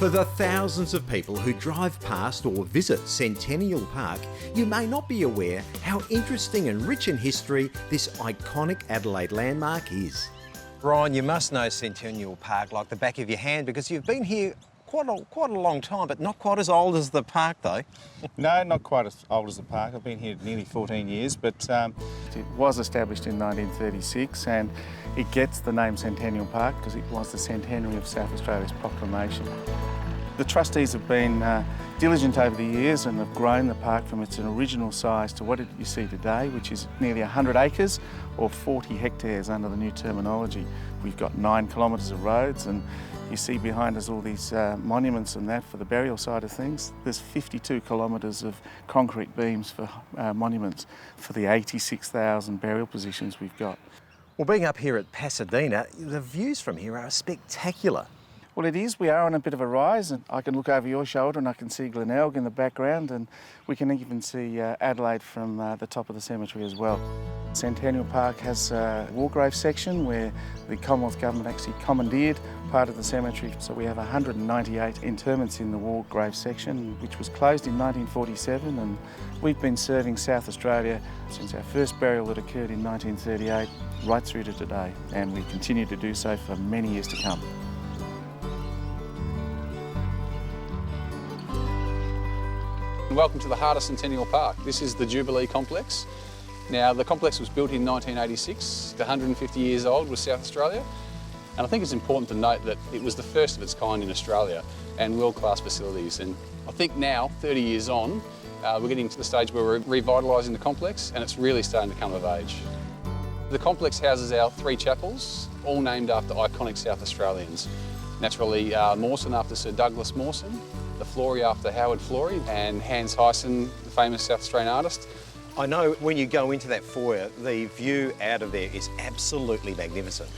For the thousands of people who drive past or visit Centennial Park, you may not be aware how interesting and rich in history this iconic Adelaide landmark is. Brian, you must know Centennial Park like the back of your hand because you've been here quite a long time, but not quite as old as the park though. No, not quite as old as the park. I've been here nearly 14 years, but it was established in 1936 and it gets the name Centennial Park because it was the centenary of South Australia's proclamation. The trustees have been diligent over the years and have grown the park from its original size to what you see today, which is nearly 100 acres or 40 hectares under the new terminology. We've got 9 kilometres of roads and you see behind us all these monuments and that for the burial side of things. There's 52 kilometres of concrete beams for monuments for the 86,000 burial positions we've got. Well, being up here at Pasadena, the views from here are spectacular. Well, it is. We are on a bit of a rise, and I can look over your shoulder and I can see Glenelg in the background, and we can even see Adelaide from the top of the cemetery as well. Centennial Park has a war grave section where the Commonwealth Government actually commandeered part of the cemetery, so we have 198 interments in the war grave section, which was closed in 1947, and we've been serving South Australia since our first burial that occurred in 1938 right through to today, and we continue to do so for many years to come. Welcome to the heart of Centennial Park. This is the Jubilee Complex. Now, the complex was built in 1986, 150 years old with South Australia. And I think it's important to note that it was the first of its kind in Australia and world-class facilities. And I think now, 30 years on, we're getting to the stage where we're revitalising the complex and it's really starting to come of age. The complex houses our 3 chapels, all named after iconic South Australians. Naturally, Mawson after Sir Douglas Mawson, the Florey after Howard Florey, and Hans Hyson, the famous South Australian artist. I know when you go into that foyer, the view out of there is absolutely magnificent.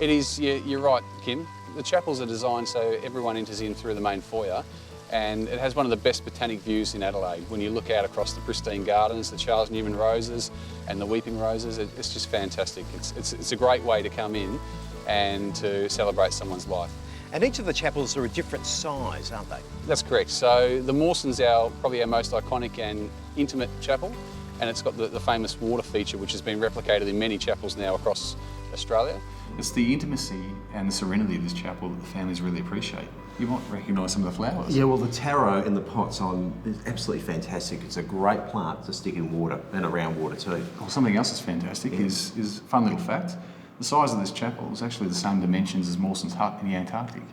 It is, you're right, Kim. The chapels are designed so everyone enters in through the main foyer, and it has one of the best botanic views in Adelaide. When you look out across the pristine gardens, the Charles Newman roses and the weeping roses, it's just fantastic. It's a great way to come in and to celebrate someone's life. And each of the chapels are a different size, aren't they? That's correct. So the Mawson's probably our most iconic and intimate chapel, and it's got the famous water feature which has been replicated in many chapels now across Australia. It's the intimacy and the serenity of this chapel that the families really appreciate. You might recognise some of the flowers. Yeah, well, the taro in the pots is absolutely fantastic. It's a great plant to stick in water and around water too. Well, something else that's fantastic is a fun little fact. The size of this chapel is actually the same dimensions as Mawson's hut in the Antarctic.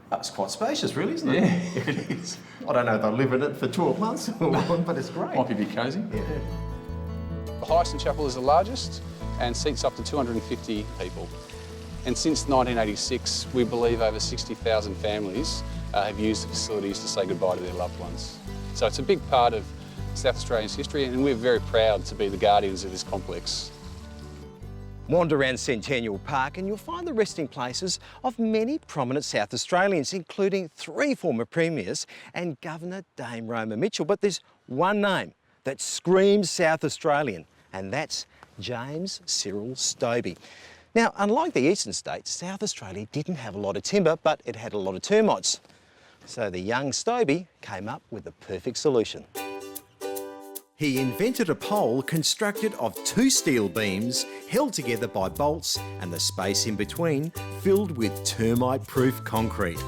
That's quite spacious, really, isn't it? Yeah, it is. I don't know if they'll live in it for 12 months or long, but it's great. Might be a bit cosy. Yeah. The Hyson Chapel is the largest and seats up to 250 people. And since 1986, we believe over 60,000 families have used the facilities to say goodbye to their loved ones. So it's a big part of South Australia's history, and we're very proud to be the guardians of this complex. Wander around Centennial Park and you'll find the resting places of many prominent South Australians, including 3 former premiers and Governor Dame Roma Mitchell. But there's one name that screams South Australian, and that's James Cyril Stobie. Now, unlike the eastern states, South Australia didn't have a lot of timber, but it had a lot of termites. So the young Stobie came up with the perfect solution. He invented a pole constructed of 2 steel beams held together by bolts and the space in between filled with termite-proof concrete.